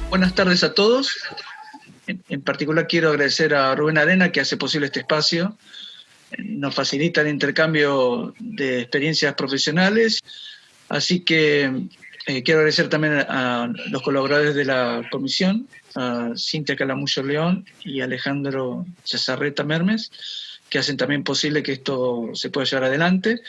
Buenas tardes a todos. En particular quiero agradecer a Rubén Arena, que hace posible este espacio. Nos facilita el intercambio de experiencias profesionales. Así que quiero agradecer también a los colaboradores de la comisión, a Cintia Calamucho León y Alejandro Cesarreta Mermes, que hacen también posible que esto se pueda llevar adelante.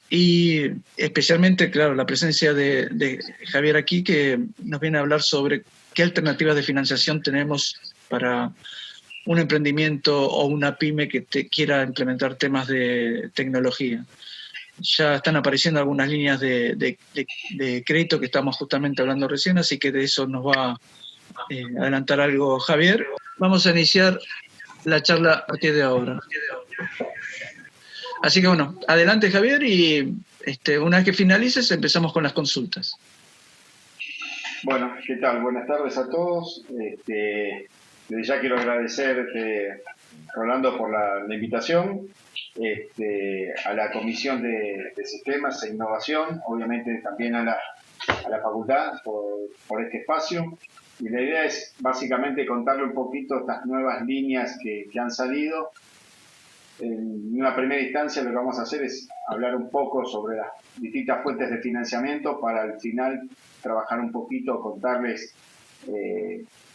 Y especialmente, claro, la presencia de Javier aquí, que nos viene a hablar sobre qué alternativas de financiación tenemos para un emprendimiento o una pyme que quiera implementar temas de tecnología. Ya están apareciendo algunas líneas de crédito que estamos justamente hablando recién, así que de eso nos va a adelantar algo Javier. Vamos a iniciar la charla a partir de ahora. Así que bueno, adelante Javier y una vez que finalices empezamos con las consultas. Bueno, ¿qué tal? Buenas tardes a todos. Desde ya quiero agradecerte, Rolando, por la invitación a la Comisión de Sistemas e Innovación, obviamente también a la facultad por este espacio. Y la idea es básicamente contarle un poquito estas nuevas líneas que han salido. En una primera instancia lo que vamos a hacer es hablar un poco sobre las distintas fuentes de financiamiento para al final trabajar un poquito, contarles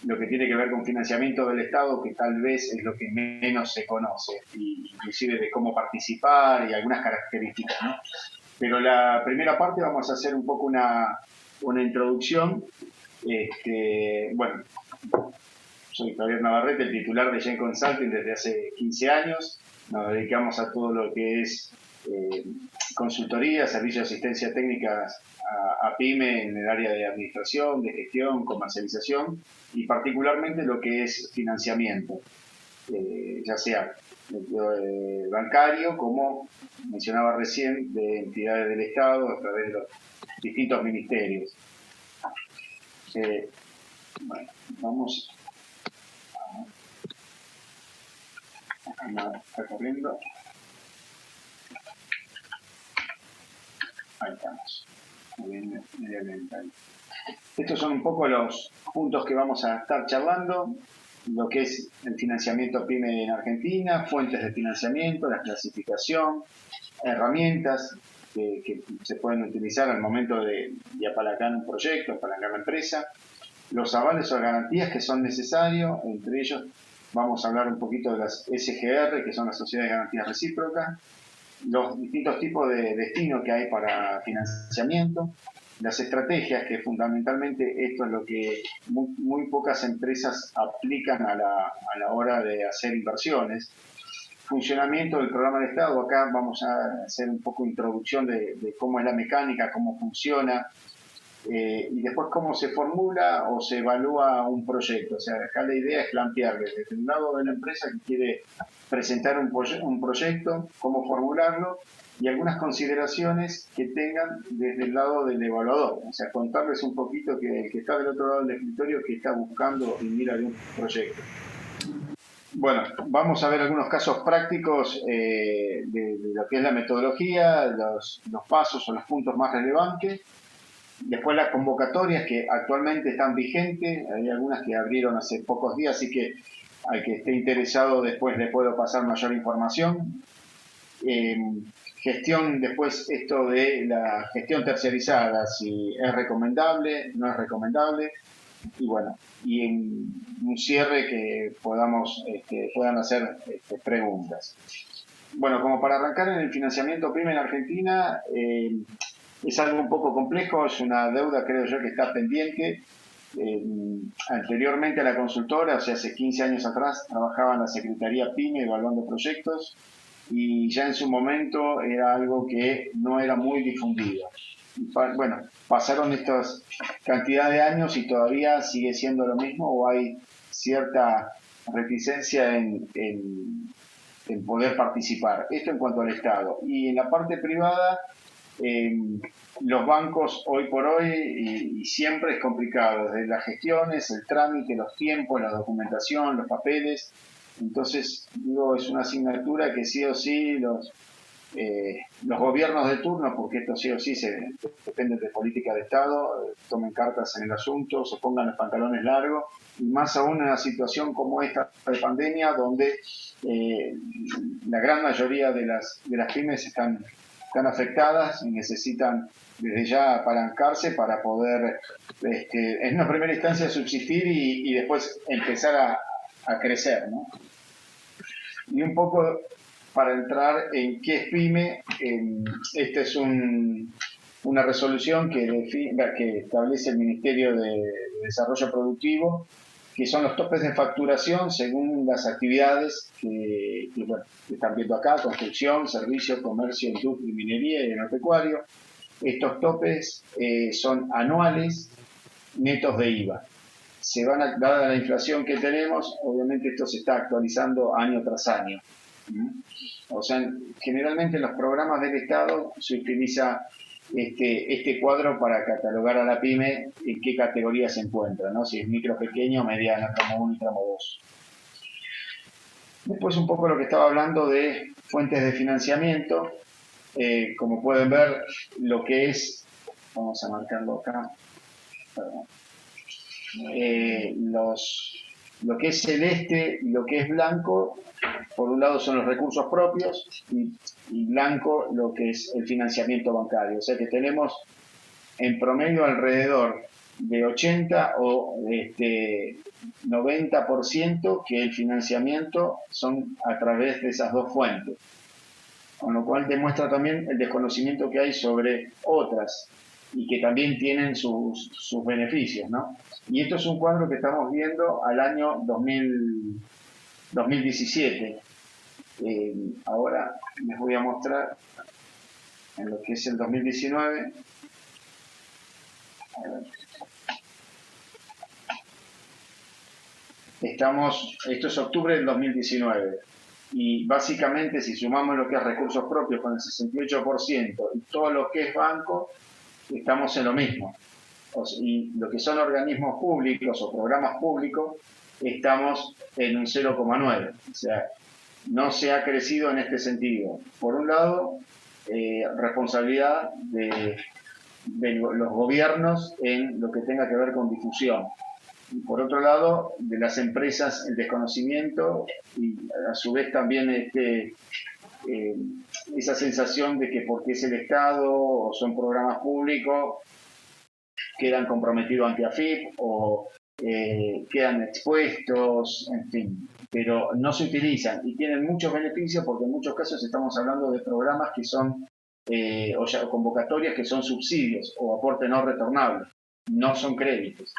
lo que tiene que ver con financiamiento del Estado, que tal vez es lo que menos se conoce, inclusive de cómo participar y algunas características, ¿no? Pero la primera parte vamos a hacer un poco una introducción. Bueno, soy Javier Navarrete, el titular de Gen Consulting desde hace 15 años. Nos dedicamos a todo lo que es consultoría, servicios de asistencia técnica a PYME en el área de administración, de gestión, comercialización y particularmente lo que es financiamiento, ya sea bancario, como mencionaba recién, de entidades del Estado a través de los distintos ministerios. Bueno, vamos está corriendo. Ahí estamos. Muy bien, ahí. Estos son un poco los puntos que vamos a estar charlando, lo que es el financiamiento PYME en Argentina, fuentes de financiamiento, la clasificación, herramientas que se pueden utilizar al momento de apalancar un proyecto, apalancar una empresa, los avales o garantías que son necesarios, entre ellos vamos a hablar un poquito de las SGR, que son las Sociedades de Garantías Recíprocas, los distintos tipos de destino que hay para financiamiento, las estrategias, que fundamentalmente esto es lo que muy pocas empresas aplican a la hora de hacer inversiones. Funcionamiento del programa de Estado, acá vamos a hacer un poco de introducción de cómo es la mecánica, cómo funciona, y después cómo se formula o se evalúa un proyecto. O sea, acá la idea es plantearle desde el lado de la empresa que quiere presentar un proyecto, cómo formularlo y algunas consideraciones que tengan desde el lado del evaluador. O sea, contarles un poquito que el que está del otro lado del escritorio que está buscando y mira de un proyecto. Bueno, vamos a ver algunos casos prácticos de lo que es la metodología, los pasos o los puntos más relevantes. Después las convocatorias que actualmente están vigentes, hay algunas que abrieron hace pocos días, así que al que esté interesado después le puedo pasar mayor información. Gestión, después esto de la gestión terciarizada, si es recomendable, no es recomendable, y bueno, y en un cierre que puedan hacer preguntas. Bueno, como para arrancar en el financiamiento PYME en Argentina, es algo un poco complejo, es una deuda, creo yo, que está pendiente. Anteriormente a la consultora, o sea, hace 15 años atrás, trabajaba en la Secretaría PYME evaluando proyectos y ya en su momento era algo que no era muy difundido. Bueno, pasaron estas cantidad de años y todavía sigue siendo lo mismo o hay cierta reticencia en poder participar. Esto en cuanto al Estado. Y en la parte privada, los bancos hoy por hoy y siempre es complicado, desde las gestiones, el trámite, los tiempos, la documentación, los papeles. Entonces, digo, es una asignatura que sí o sí los los gobiernos de turno, porque esto sí o sí depende de política de Estado, tomen cartas en el asunto, se pongan los pantalones largos, y más aún en una situación como esta de pandemia, donde la gran mayoría de las pymes están afectadas y necesitan desde ya apalancarse para poder, en una primera instancia, subsistir y después empezar a crecer, ¿no? Y un poco para entrar en qué es PYME, esta es una resolución que establece el Ministerio de Desarrollo Productivo, que son los topes de facturación según las actividades que están viendo acá: construcción, servicio, comercio, industria, minería y agropecuario. Estos topes son anuales, netos de IVA. Dada la inflación que tenemos, obviamente esto se está actualizando año tras año. O sea, generalmente en los programas del Estado se utiliza este cuadro para catalogar a la PYME en qué categoría se encuentra, ¿no? Si es micro, pequeño, mediana, tramo 1 y tramo 2. Después un poco lo que estaba hablando de fuentes de financiamiento. Como pueden ver, lo que es, vamos a marcarlo acá, perdón. Lo que es celeste y lo que es blanco, por un lado son los recursos propios y blanco lo que es el financiamiento bancario. O sea que tenemos en promedio alrededor de 80 o 90% que el financiamiento son a través de esas dos fuentes. Con lo cual demuestra también el desconocimiento que hay sobre otras y que también tienen sus beneficios, ¿no? Y esto es un cuadro que estamos viendo al año 2017. Ahora les voy a mostrar en lo que es el 2019. Esto es octubre del 2019. Y básicamente, si sumamos lo que es recursos propios con el 68% y todo lo que es banco, estamos en lo mismo. Y lo que son organismos públicos o programas públicos, estamos en un 0,9. O sea, no se ha crecido en este sentido. Por un lado, responsabilidad de los gobiernos en lo que tenga que ver con difusión. Y por otro lado, de las empresas, el desconocimiento y a su vez también esa sensación de que porque es el Estado o son programas públicos, quedan comprometidos ante AFIP o quedan expuestos, en fin, pero no se utilizan y tienen muchos beneficios porque en muchos casos estamos hablando de programas que son o convocatorias que son subsidios o aporte no retornable, no son créditos.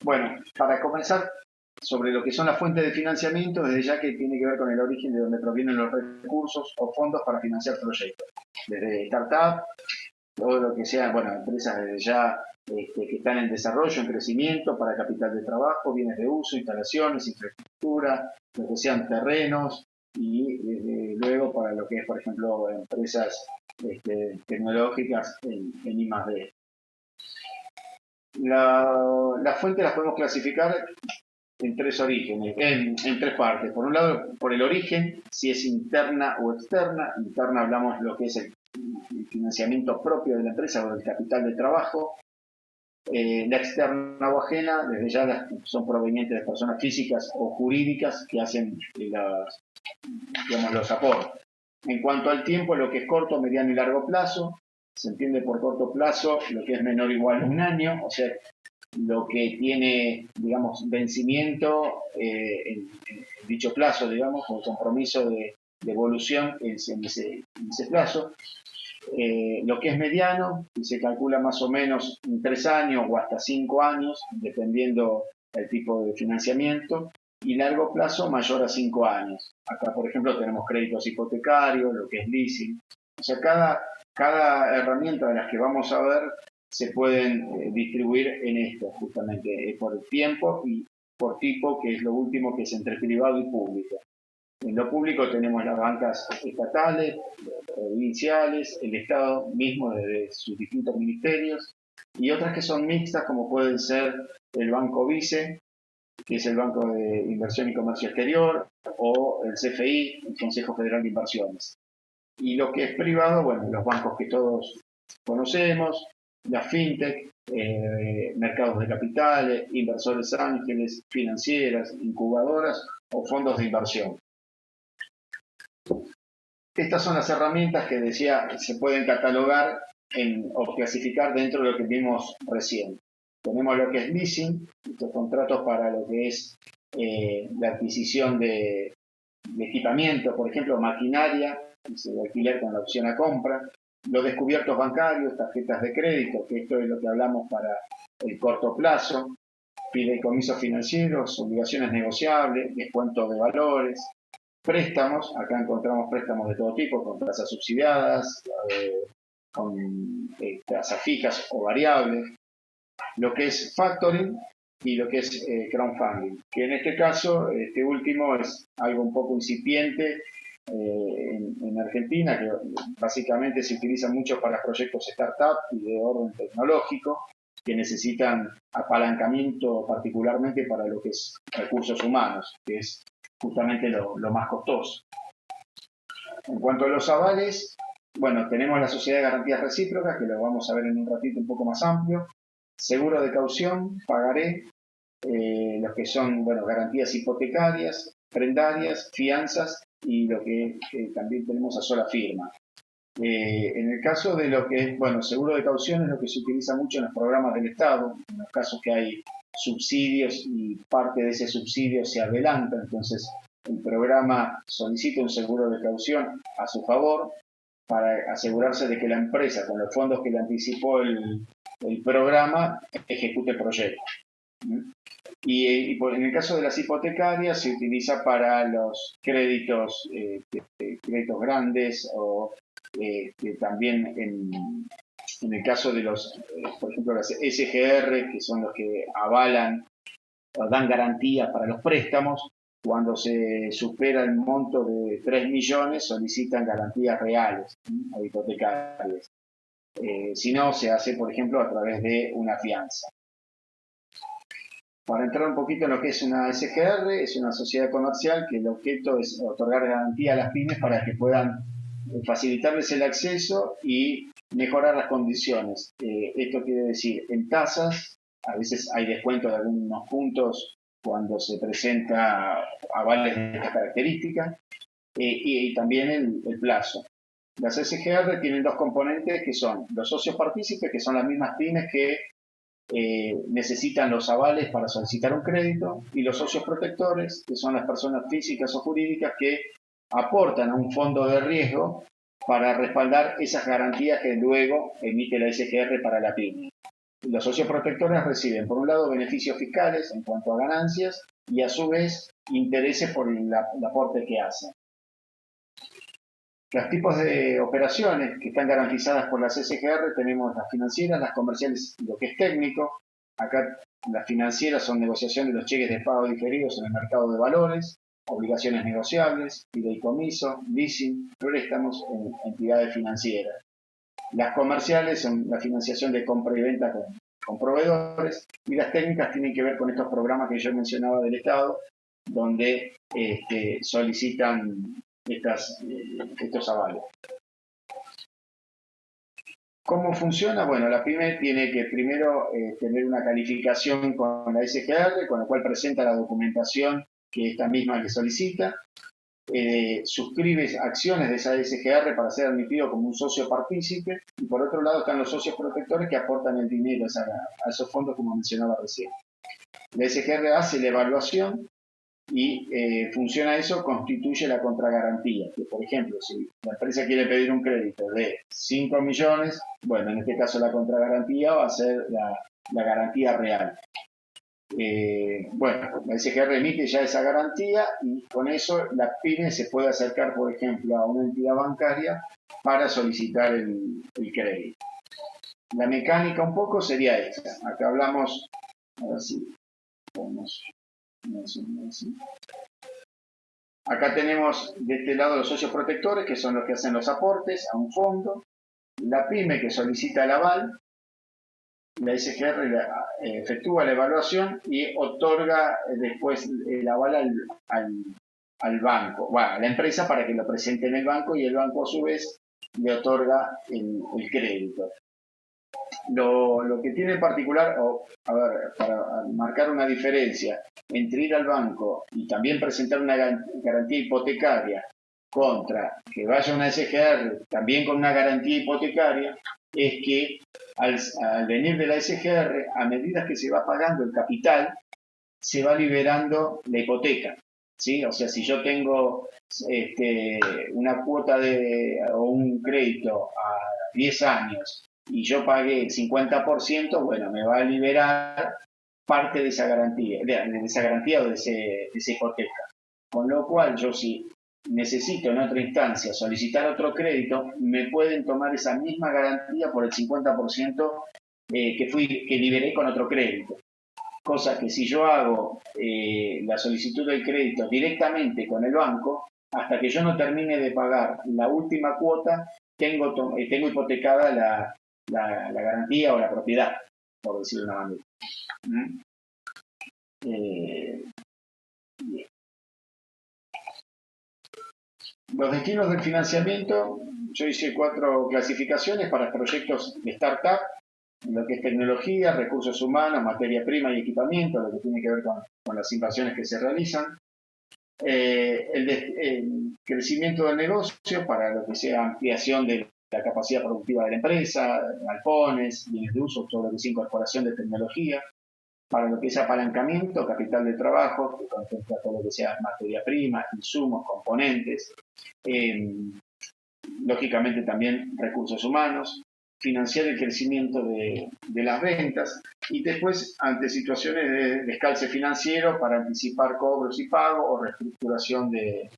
Bueno, para comenzar sobre lo que son las fuentes de financiamiento, desde ya que tiene que ver con el origen de donde provienen los recursos o fondos para financiar proyectos, desde startup, todo lo que sea, bueno, empresas desde ya que están en desarrollo, en crecimiento, para capital de trabajo, bienes de uso, instalaciones, infraestructura, lo que sean terrenos, y luego para lo que es, por ejemplo, empresas tecnológicas en I+D. Las fuentes las podemos clasificar en tres orígenes, en tres partes. Por un lado, por el origen, si es interna o externa. Interna hablamos de lo que es el financiamiento propio de la empresa o del capital de trabajo. La externa o ajena, desde ya son provenientes de personas físicas o jurídicas que hacen los aportes. En cuanto al tiempo, lo que es corto, mediano y largo plazo. Se entiende por corto plazo lo que es menor o igual a un año, o sea, lo que tiene, digamos, vencimiento en dicho plazo, digamos, con compromiso de evolución en ese plazo. Lo que es mediano, se calcula más o menos en 3 años o hasta 5 años, dependiendo del tipo de financiamiento, y largo plazo mayor a 5 años. Acá, por ejemplo, tenemos créditos hipotecarios, lo que es leasing. O sea, cada herramienta de las que vamos a ver se pueden distribuir en esto, justamente, por el tiempo y por tipo, que es lo último, que es entre privado y público. En lo público tenemos las bancas estatales, provinciales, el Estado mismo desde sus distintos ministerios, y otras que son mixtas, como pueden ser el Banco Vice, que es el Banco de Inversión y Comercio Exterior, o el CFI, el Consejo Federal de Inversiones. Y lo que es privado, bueno, los bancos que todos conocemos, las fintech, mercados de capitales, inversores ángeles, financieras, incubadoras o fondos de inversión. Estas son las herramientas que decía se pueden catalogar o clasificar dentro de lo que vimos recién. Tenemos lo que es leasing, estos contratos para lo que es la adquisición de equipamiento, por ejemplo, maquinaria, de alquiler con la opción a compra, los descubiertos bancarios, tarjetas de crédito, que esto es lo que hablamos para el corto plazo, fideicomisos financieros, obligaciones negociables, descuento de valores, préstamos, acá encontramos préstamos de todo tipo, con tasas subsidiadas, con tasas fijas o variables, lo que es factoring y lo que es crowdfunding, que en este caso, este último es algo un poco incipiente en Argentina, que básicamente se utiliza mucho para proyectos startup y de orden tecnológico, que necesitan apalancamiento particularmente para lo que es recursos humanos, que es justamente lo más costoso. En cuanto a los avales, bueno, tenemos la Sociedad de Garantías Recíprocas, que lo vamos a ver en un ratito un poco más amplio, seguro de caución, pagaré, los que son, bueno, garantías hipotecarias, prendarias, fianzas y lo que también tenemos a sola firma. En el caso de lo que es, bueno, seguro de caución es lo que se utiliza mucho en los programas del Estado, en los casos que hay subsidios y parte de ese subsidio se adelanta, entonces el programa solicita un seguro de caución a su favor para asegurarse de que la empresa, con los fondos que le anticipó el programa, ejecute el proyecto. Y en el caso de las hipotecarias se utiliza para los créditos, créditos grandes o también en el caso de los, por ejemplo, las SGR, que son los que avalan o dan garantía para los préstamos, cuando se supera el monto de 3 millones solicitan garantías reales o hipotecarias. Si no, se hace, por ejemplo, a través de una fianza. Para entrar un poquito en lo que es una SGR, es una sociedad comercial que el objeto es otorgar garantía a las pymes para que puedan facilitarles el acceso y mejorar las condiciones. Esto quiere decir, en tasas, a veces hay descuento de algunos puntos cuando se presenta avales de esta característica, y también el plazo. Las SGR tienen dos componentes que son los socios partícipes, que son las mismas pymes que necesitan los avales para solicitar un crédito, y los socios protectores, que son las personas físicas o jurídicas que aportan a un fondo de riesgo para respaldar esas garantías que luego emite la SGR para la pyme. Los socios protectores reciben, por un lado, beneficios fiscales en cuanto a ganancias y a su vez intereses por el aporte que hacen. Los tipos de operaciones que están garantizadas por las SGR tenemos las financieras, las comerciales y lo que es técnico. Acá las financieras son negociación de los cheques de pago diferidos en el mercado de valores, obligaciones negociables, fideicomiso, leasing, préstamos en entidades financieras. Las comerciales son la financiación de compra y venta con proveedores, y las técnicas tienen que ver con estos programas que yo mencionaba del Estado, donde solicitan estos avales. ¿Cómo funciona? Bueno, la pyme tiene que primero tener una calificación con la SGR, con la cual presenta la documentación que esta misma le solicita, suscribe acciones de esa SGR para ser admitido como un socio partícipe, y por otro lado están los socios protectores que aportan el dinero a esos fondos, como mencionaba recién. La SGR hace la evaluación y funciona eso, constituye la contragarantía. Que, por ejemplo, si la empresa quiere pedir un crédito de 5 millones, bueno, en este caso la contragarantía va a ser la garantía real. Bueno, la SGR emite ya esa garantía y con eso la pyme se puede acercar, por ejemplo, a una entidad bancaria para solicitar el crédito. La mecánica un poco sería esta. Acá hablamos, a ver si podemos... Acá tenemos de este lado los socios protectores, que son los que hacen los aportes a un fondo, la pyme que solicita el aval, la SGR efectúa la evaluación y otorga después el aval al banco, bueno, a la empresa para que lo presente en el banco y el banco a su vez le otorga el crédito. Lo que tiene en particular, a ver, para marcar una diferencia entre ir al banco y también presentar una garantía hipotecaria contra que vaya una SGR también con una garantía hipotecaria, es que al venir de la SGR, a medida que se va pagando el capital, se va liberando la hipoteca, ¿sí? O sea, si yo tengo una cuota o un crédito a 10 años y yo pagué el 50%, bueno, me va a liberar parte de esa garantía, de esa garantía o de esa hipoteca. Con lo cual, yo si necesito en otra instancia solicitar otro crédito, me pueden tomar esa misma garantía por el 50% que liberé con otro crédito. Cosa que si yo hago la solicitud del crédito directamente con el banco, hasta que yo no termine de pagar la última cuota, tengo hipotecada la garantía o la propiedad, por decirlo de una manera. Los destinos del financiamiento, yo hice 4 clasificaciones para proyectos de startup, lo que es tecnología, recursos humanos, materia prima y equipamiento, lo que tiene que ver con las inversiones que se realizan. El crecimiento del negocio para lo que sea ampliación de la capacidad productiva de la empresa, galpones, bienes de uso, todo lo que es incorporación de tecnología. Para lo que es apalancamiento, capital de trabajo, que contempla todo lo que sea materia prima, insumos, componentes. Lógicamente también recursos humanos, financiar el crecimiento de las ventas y después ante situaciones de descalce financiero para anticipar cobros y pagos o reestructuración de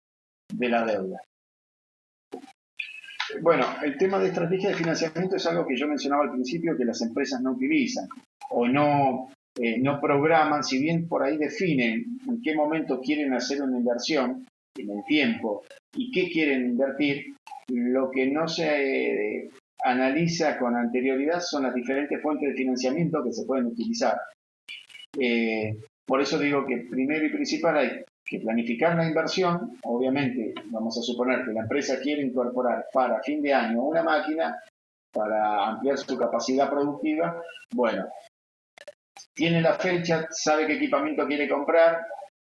la deuda. Bueno, el tema de estrategia de financiamiento es algo que yo mencionaba al principio que las empresas no utilizan o no programan, si bien por ahí definen en qué momento quieren hacer una inversión, en el tiempo, y qué quieren invertir, lo que no se analiza con anterioridad son las diferentes fuentes de financiamiento que se pueden utilizar. Por eso digo que primero y principal hay que planificar la inversión. Obviamente, vamos a suponer que la empresa quiere incorporar para fin de año una máquina para ampliar su capacidad productiva. Bueno, tiene la fecha, sabe qué equipamiento quiere comprar,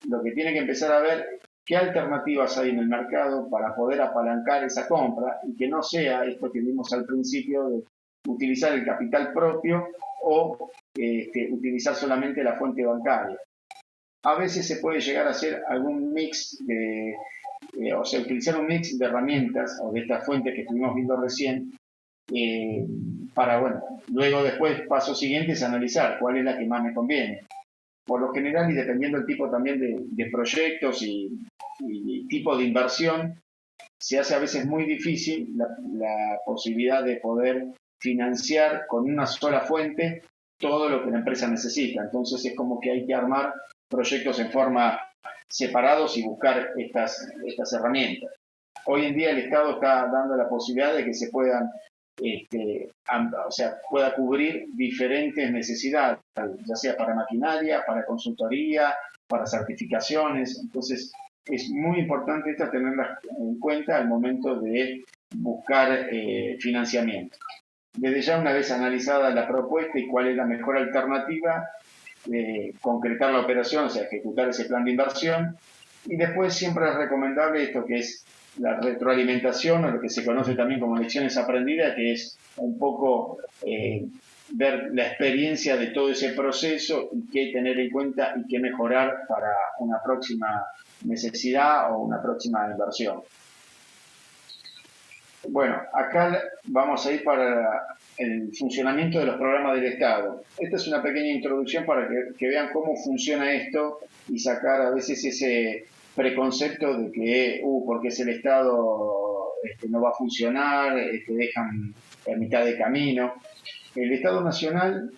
lo que tiene que empezar a ver qué alternativas hay en el mercado para poder apalancar esa compra y que no sea esto que vimos al principio de utilizar el capital propio o utilizar solamente la fuente bancaria. A veces se puede llegar a hacer algún mix o sea, utilizar un mix de herramientas o de estas fuentes que estuvimos viendo recién para, bueno, luego después, paso siguiente es analizar cuál es la que más me conviene. Por lo general, y dependiendo del tipo también de proyectos y tipo de inversión, se hace a veces muy difícil la posibilidad de poder financiar con una sola fuente todo lo que la empresa necesita. Entonces es como que hay que armar proyectos en forma separados y buscar estas herramientas. Hoy en día el Estado está dando la posibilidad de que se puedan pueda cubrir diferentes necesidades, ya sea para maquinaria, para consultoría, para certificaciones. Entonces, es muy importante esto tenerlas en cuenta al momento de buscar financiamiento. Desde ya, una vez analizada la propuesta y cuál es la mejor alternativa, concretar la operación, o sea, ejecutar ese plan de inversión. Y después siempre es recomendable esto que es la retroalimentación, o lo que se conoce también como lecciones aprendidas, que es un poco ver la experiencia de todo ese proceso y qué tener en cuenta y qué mejorar para una próxima necesidad o una próxima inversión. Bueno, acá vamos a ir para el funcionamiento de los programas del Estado. Esta es una pequeña introducción para que vean cómo funciona esto y sacar a veces ese preconcepto de que, porque es el Estado, no va a funcionar, dejan en mitad de camino. El Estado Nacional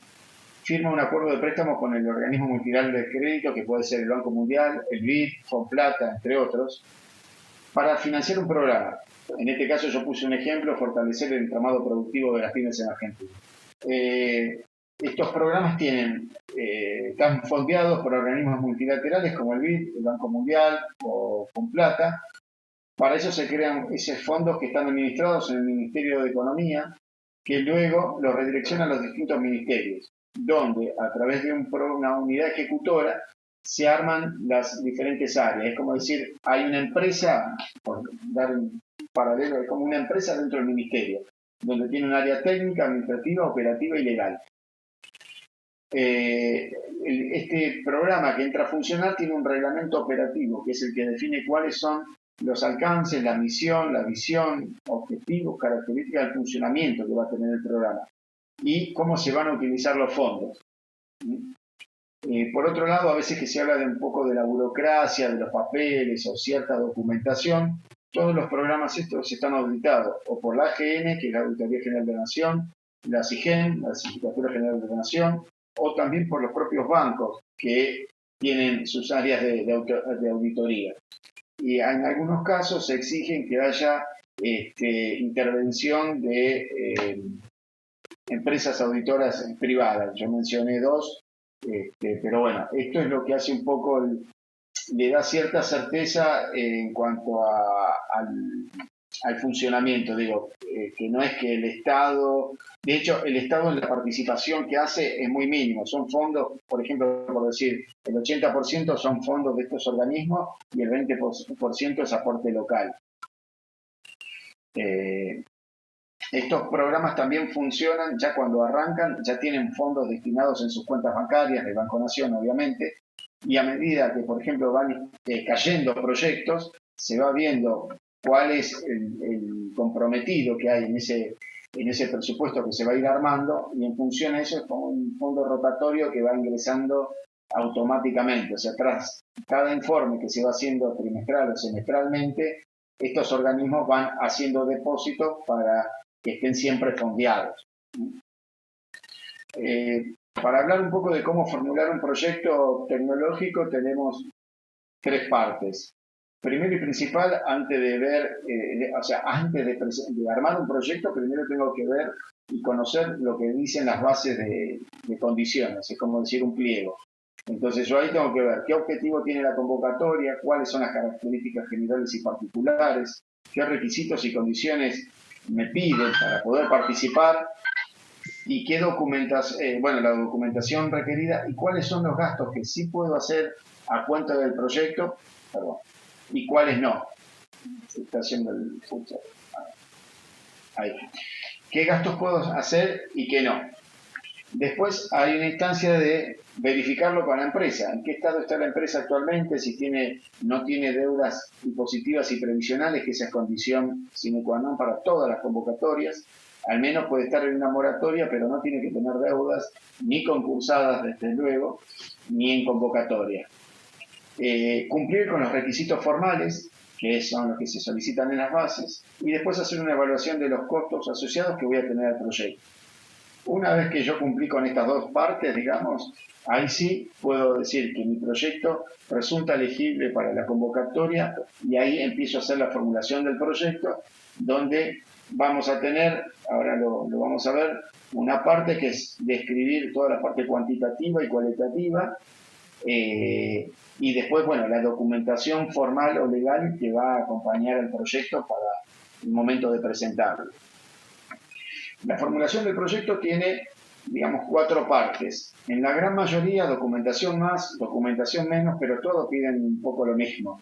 firma un acuerdo de préstamo con el organismo multilateral de crédito, que puede ser el Banco Mundial, el BID, Fonplata, entre otros, para financiar un programa. En este caso yo puse un ejemplo, fortalecer el entramado productivo de las pymes en Argentina. Estos programas están fondeados por organismos multilaterales como el BID, el Banco Mundial o con plata. Para eso se crean esos fondos que están administrados en el Ministerio de Economía, que luego los redireccionan a los distintos ministerios, donde a través de una unidad ejecutora se arman las diferentes áreas. Es como decir, hay una empresa, por dar un paralelo, es como una empresa dentro del ministerio, donde tiene un área técnica, administrativa, operativa y legal. Este programa que entra a funcionar tiene un reglamento operativo, que es el que define cuáles son los alcances, la misión, la visión, objetivos, características del funcionamiento que va a tener el programa y cómo se van a utilizar los fondos. Por otro lado, a veces que se habla de un poco de la burocracia, de los papeles o cierta documentación, todos los programas estos están auditados o por la AGN, que es la Auditoría General de la Nación, la SIGEN, la Sindicatura General de la Nación, o también por los propios bancos que tienen sus áreas de auditoría. Y en algunos casos se exigen que haya intervención de empresas auditoras privadas. Yo mencioné dos, pero bueno, esto es lo que hace un poco, le da cierta certeza en cuanto al funcionamiento. Digo, que no es que el Estado, de hecho el Estado en la participación que hace es muy mínimo, son fondos, por ejemplo, por decir, el 80% son fondos de estos organismos y el 20% es aporte local. Estos programas también funcionan ya cuando arrancan, ya tienen fondos destinados en sus cuentas bancarias, del Banco Nación obviamente, y a medida que, por ejemplo, van cayendo proyectos, se va viendo cuál es el comprometido que hay en ese presupuesto que se va a ir armando, y en función de eso es como un fondo rotatorio que va ingresando automáticamente. O sea, tras cada informe que se va haciendo trimestral o semestralmente, estos organismos van haciendo depósitos para que estén siempre fondeados. Para hablar un poco de cómo formular un proyecto tecnológico, tenemos tres partes. Primero y principal, antes de ver, antes de armar un proyecto, primero tengo que ver y conocer lo que dicen las bases de condiciones, es como decir un pliego. Entonces yo ahí tengo que ver qué objetivo tiene la convocatoria, cuáles son las características generales y particulares, qué requisitos y condiciones me piden para poder participar y qué la documentación requerida y cuáles son los gastos que sí puedo hacer a cuenta del proyecto, y cuáles no. Se está haciendo el futsal. Ahí. ¿Qué gastos puedo hacer y qué no? Después hay una instancia de verificarlo con la empresa. ¿En qué estado está la empresa actualmente? Si no tiene deudas impositivas y previsionales, que esa es condición sine qua non para todas las convocatorias. Al menos puede estar en una moratoria, pero no tiene que tener deudas ni concursadas, desde luego, ni en convocatoria. Cumplir con los requisitos formales, que son los que se solicitan en las bases, y después hacer una evaluación de los costos asociados que voy a tener al proyecto. Una vez que yo cumplí con estas dos partes, digamos, ahí sí puedo decir que mi proyecto resulta elegible para la convocatoria, y ahí empiezo a hacer la formulación del proyecto, donde vamos a tener, ahora lo vamos a ver, una parte que es describir toda la parte cuantitativa y cualitativa, y después, la documentación formal o legal que va a acompañar al proyecto para el momento de presentarlo. La formulación del proyecto tiene, digamos, 4 partes. En la gran mayoría, documentación más, documentación menos, pero todos piden un poco lo mismo.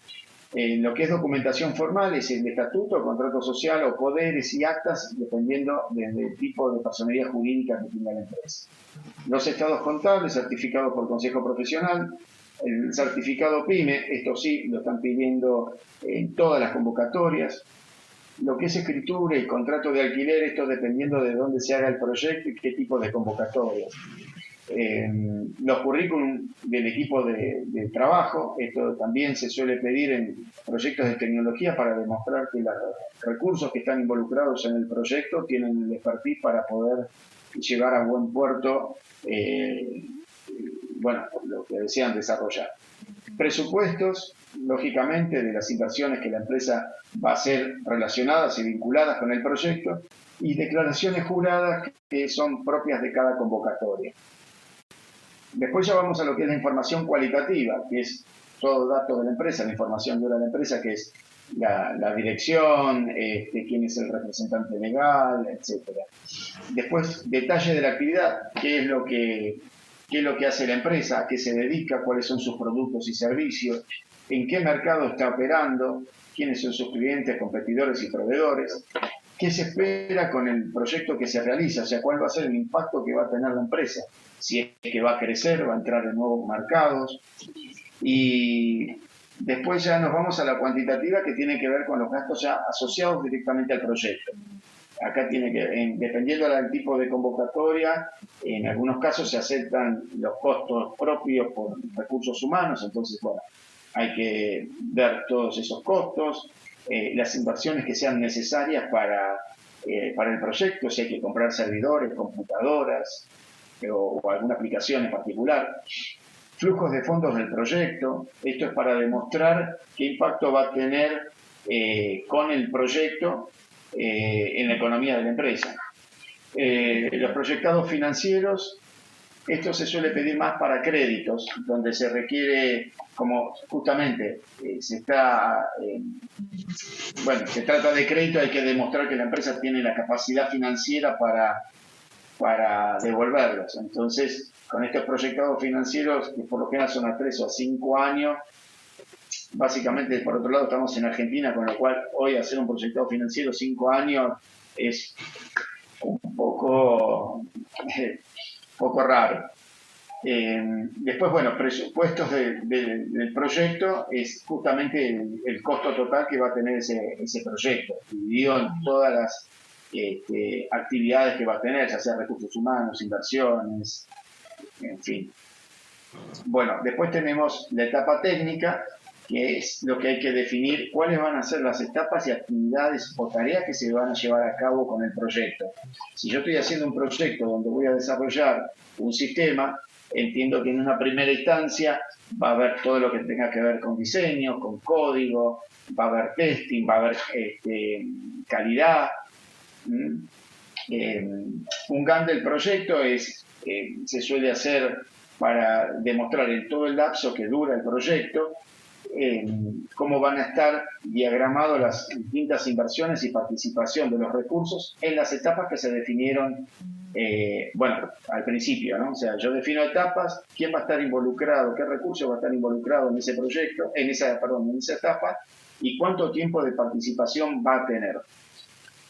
Lo que es documentación formal es el estatuto, contrato social o poderes y actas, dependiendo del tipo de personería jurídica que tenga la empresa. Los estados contables, certificados por consejo profesional. El certificado PYME, esto sí, lo están pidiendo en todas las convocatorias. Lo que es escritura y contrato de alquiler, esto dependiendo de dónde se haga el proyecto y qué tipo de convocatorias. Los currículum del equipo de trabajo, esto también se suele pedir en proyectos de tecnología para demostrar que los recursos que están involucrados en el proyecto tienen el expertise para poder llevar a buen puerto lo que desean desarrollar. Presupuestos, lógicamente, de las inversiones que la empresa va a hacer relacionadas y vinculadas con el proyecto, y declaraciones juradas que son propias de cada convocatoria. Después ya vamos a lo que es la información cualitativa, que es todo dato de la empresa, la información dura de la empresa, que es la dirección, quién es el representante legal, etcétera. Después, detalle de la actividad, qué es lo que hace la empresa, a qué se dedica, cuáles son sus productos y servicios, en qué mercado está operando, quiénes son sus clientes, competidores y proveedores, qué se espera con el proyecto que se realiza, o sea, cuál va a ser el impacto que va a tener la empresa, si es que va a crecer, va a entrar en nuevos mercados. Y después ya nos vamos a la cuantitativa, que tiene que ver con los gastos ya asociados directamente al proyecto. Acá tiene que, dependiendo del tipo de convocatoria, en algunos casos se aceptan los costos propios por recursos humanos, entonces, bueno, hay que ver todos esos costos, las inversiones que sean necesarias para el proyecto, si hay que comprar servidores, computadoras o alguna aplicación en particular. Flujos de fondos del proyecto, esto es para demostrar qué impacto va a tener con el proyecto en la economía de la empresa. Los proyectados financieros, esto se suele pedir más para créditos, donde se requiere, como justamente se trata de crédito, hay que demostrar que la empresa tiene la capacidad financiera para devolverlos. Entonces, con estos proyectados financieros, que por lo general son a 3 o 5 años, básicamente, por otro lado, estamos en Argentina, con lo cual hoy hacer un proyectado financiero 5 años es un poco raro. Después, bueno, presupuestos del proyecto es justamente el costo total que va a tener ese proyecto, dividido en todas las actividades que va a tener, ya sea recursos humanos, inversiones, en fin. Bueno, después tenemos la etapa técnica, que es lo que hay que definir cuáles van a ser las etapas y actividades o tareas que se van a llevar a cabo con el proyecto. Si yo estoy haciendo un proyecto donde voy a desarrollar un sistema, entiendo que en una primera instancia va a haber todo lo que tenga que ver con diseño, con código, va a haber testing, va a haber calidad. Un GAN del proyecto se suele hacer para demostrar en todo el lapso que dura el proyecto cómo van a estar diagramadas las distintas inversiones y participación de los recursos en las etapas que se definieron al principio, ¿no? O sea, yo defino etapas, quién va a estar involucrado, qué recurso va a estar involucrado en ese proyecto, en esa etapa, y cuánto tiempo de participación va a tener.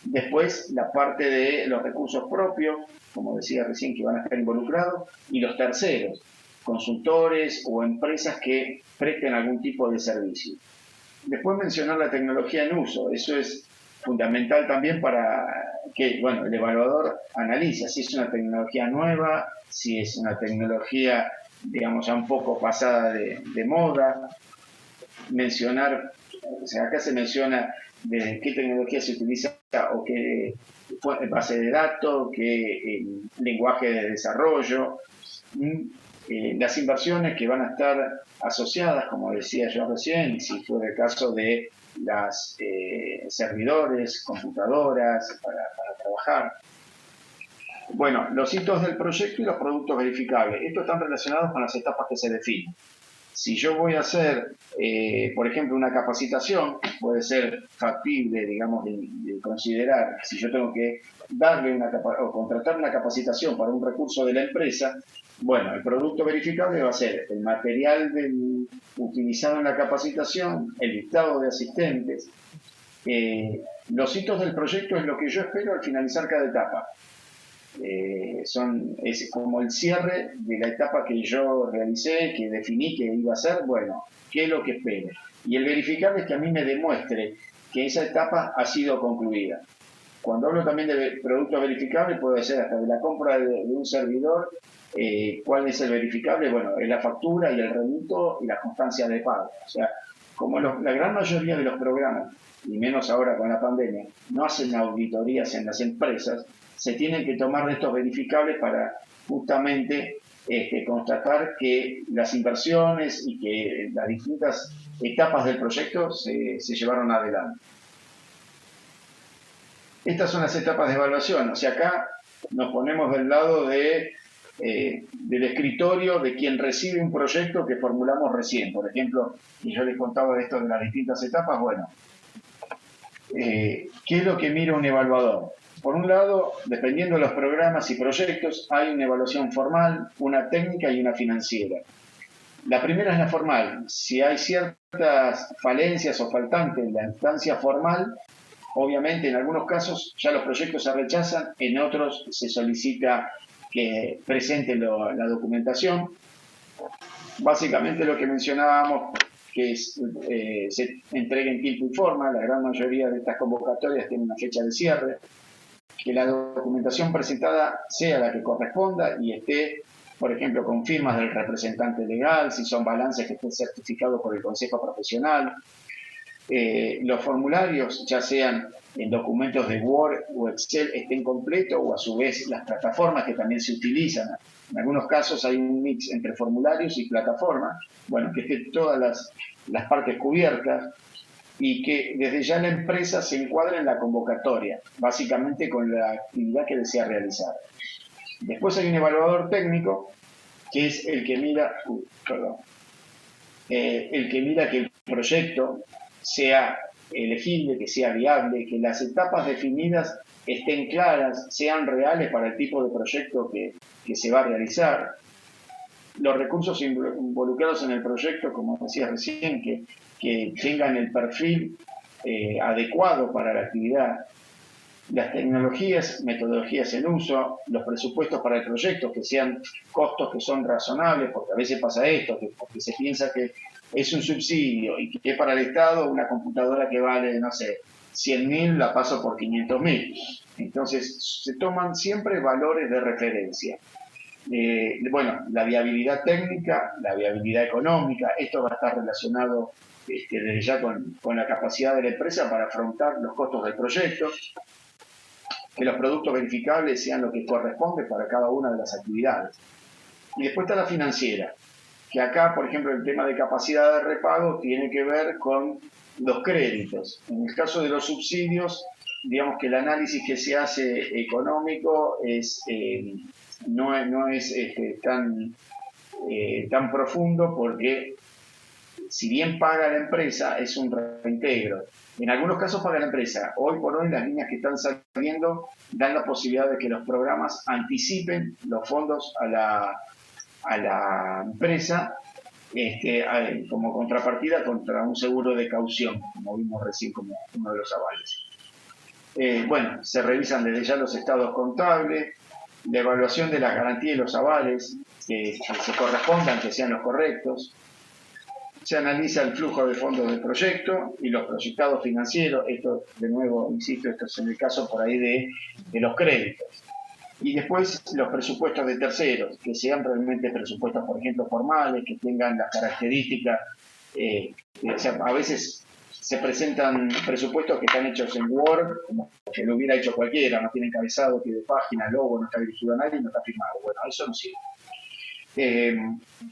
Después, la parte de los recursos propios, como decía recién, que van a estar involucrados, y los terceros, consultores o empresas que presten algún tipo de servicio. Después mencionar la tecnología en uso, eso es fundamental también para que el evaluador analice si es una tecnología nueva, si es una tecnología, digamos, ya un poco pasada de moda. Mencionar, o sea, acá se menciona de qué tecnología se utiliza o qué base de datos, qué lenguaje de desarrollo, las inversiones que van a estar asociadas, como decía yo recién, si fuera el caso de las servidores, computadoras para trabajar. Bueno, los hitos del proyecto y los productos verificables. Estos están relacionados con las etapas que se definen. Si yo voy a hacer, por ejemplo, una capacitación, puede ser factible, digamos, de considerar, si yo tengo que darle o contratar una capacitación para un recurso de la empresa, bueno, el producto verificable va a ser el material utilizado en la capacitación, el listado de asistentes. Los hitos del proyecto es lo que yo espero al finalizar cada etapa. Es como el cierre de la etapa que yo realicé, que definí que iba a ser, bueno, ¿qué es lo que espero? Y el verificable es que a mí me demuestre que esa etapa ha sido concluida. Cuando hablo también de producto verificable, puede ser hasta de la compra de un servidor. ¿Cuál es el verificable? Bueno, es la factura y el remito y la constancia de pago. O sea, como la gran mayoría de los programas, y menos ahora con la pandemia, no hacen auditorías en las empresas, se tienen que tomar de estos verificables para justamente constatar que las inversiones y que las distintas etapas del proyecto se llevaron adelante. Estas son las etapas de evaluación. O sea, acá nos ponemos del lado del escritorio de quien recibe un proyecto que formulamos recién. Por ejemplo, y yo les contaba de esto de las distintas etapas, bueno, ¿qué es lo que mira un evaluador? Por un lado, dependiendo de los programas y proyectos, hay una evaluación formal, una técnica y una financiera. La primera es la formal. Si hay ciertas falencias o faltantes en la instancia formal, obviamente en algunos casos ya los proyectos se rechazan, en otros se solicita que presenten la documentación. Básicamente lo que mencionábamos, que se entregue en tiempo y forma. La gran mayoría de estas convocatorias tienen una fecha de cierre, que la documentación presentada sea la que corresponda y esté, por ejemplo, con firmas del representante legal, si son balances que estén certificados por el Consejo Profesional. Los formularios, ya sean en documentos de Word o Excel, estén completos, o a su vez las plataformas que también se utilizan. En algunos casos hay un mix entre formularios y plataformas, bueno, que estén todas las partes cubiertas y que desde ya la empresa se encuadre en la convocatoria, básicamente con la actividad que desea realizar. Después hay un evaluador técnico, que es el que mira, el que mira que el proyecto sea elegible, que sea viable, que las etapas definidas estén claras, sean reales para el tipo de proyecto que se va a realizar. Los recursos involucrados en el proyecto, como decía recién, que tengan el perfil adecuado para la actividad. Las tecnologías, metodologías en uso, los presupuestos para el proyecto, que sean costos que son razonables, porque a veces pasa esto, porque se piensa que es un subsidio y que es para el Estado una computadora que vale, no sé, 100.000, la paso por 500.000. Entonces, se toman siempre valores de referencia. Bueno, la viabilidad técnica, la viabilidad económica, esto va a estar relacionado desde ya con la capacidad de la empresa para afrontar los costos del proyecto, que los productos verificables sean lo que corresponde para cada una de las actividades. Y después está la financiera, que acá, por ejemplo, el tema de capacidad de repago tiene que ver con los créditos. En el caso de los subsidios, digamos que el análisis que se hace económico no es tan profundo, porque si bien paga la empresa, es un reintegro. En algunos casos paga la empresa. Hoy por hoy las líneas que están saliendo dan la posibilidad de que los programas anticipen los fondos a la empresa como contrapartida contra un seguro de caución, como vimos recién como uno de los avales. Bueno, se revisan desde ya los estados contables, la evaluación de las garantías y los avales, que se correspondan, que sean los correctos. Se analiza el flujo de fondos del proyecto y los proyectados financieros. Esto, de nuevo, insisto, esto es en el caso por ahí de los créditos. Y después los presupuestos de terceros, que sean realmente presupuestos, por ejemplo, formales, que tengan las características. O sea, a veces se presentan presupuestos que están hechos en Word, como que lo hubiera hecho cualquiera, no tiene encabezado, pie de página, logo, no está dirigido a nadie, no está firmado. Bueno, eso no sirve.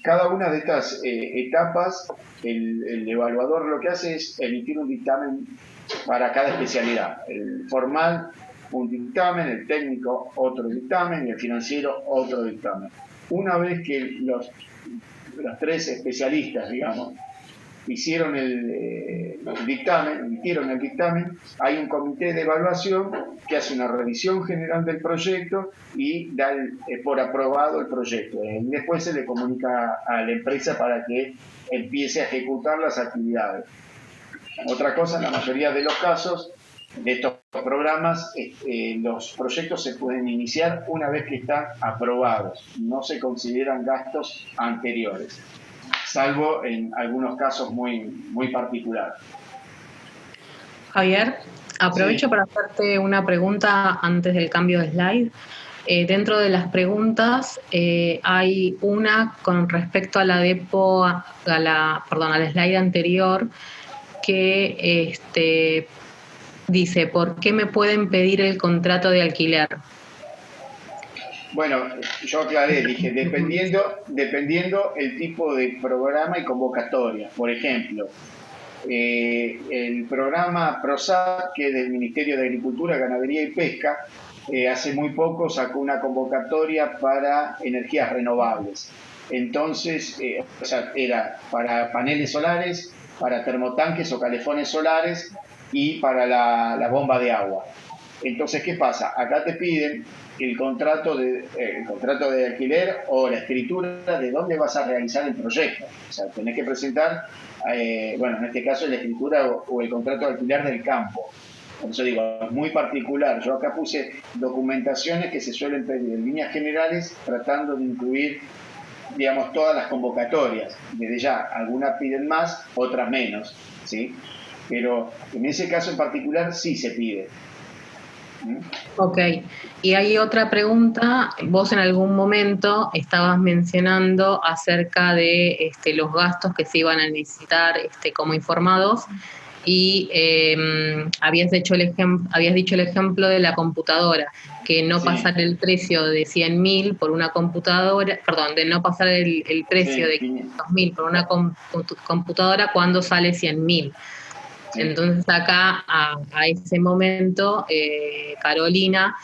Cada una de estas etapas, el evaluador lo que hace es emitir un dictamen para cada especialidad. El formal, un dictamen; el técnico, otro dictamen; y el financiero, otro dictamen. Una vez que los tres especialistas, digamos, emitieron el dictamen, hay un comité de evaluación que hace una revisión general del proyecto y da por aprobado el proyecto. Y después se le comunica a la empresa para que empiece a ejecutar las actividades. Otra cosa, en la mayoría de los casos de estos programas, los proyectos se pueden iniciar una vez que están aprobados. No se consideran gastos anteriores, salvo en algunos casos muy, muy particulares. Javier, aprovecho para hacerte una pregunta antes del cambio de slide. Dentro de las preguntas hay una con respecto a la al slide anterior, que dice: ¿por qué me pueden pedir el contrato de alquiler? Bueno, yo aclaré, dije, dependiendo el tipo de programa y convocatoria. Por ejemplo, el programa PROSAP, que es del Ministerio de Agricultura, Ganadería y Pesca, hace muy poco sacó una convocatoria para energías renovables. Entonces, o sea, era para paneles solares, para termotanques o calefones solares y para la bomba de agua. Entonces, ¿qué pasa? Acá te piden el contrato de alquiler o la escritura de dónde vas a realizar el proyecto. O sea, tenés que presentar, bueno, en este caso la escritura o el contrato de alquiler del campo. Por eso digo, es muy particular. Yo acá puse documentaciones que se suelen pedir en líneas generales, tratando de incluir, digamos, todas las convocatorias. Desde ya, algunas piden más, otras menos, ¿sí? Pero en ese caso en particular sí se pide. Ok, y hay otra pregunta. Vos en algún momento estabas mencionando acerca de los gastos que se iban a necesitar como informados y habías dicho el ejemplo de la computadora, que no Sí. pasar el precio de 100.000 por una computadora, perdón, de no pasar el precio de 500.000 por una computadora cuando sale 100.000. Sí. Entonces acá, a ese momento, Carolina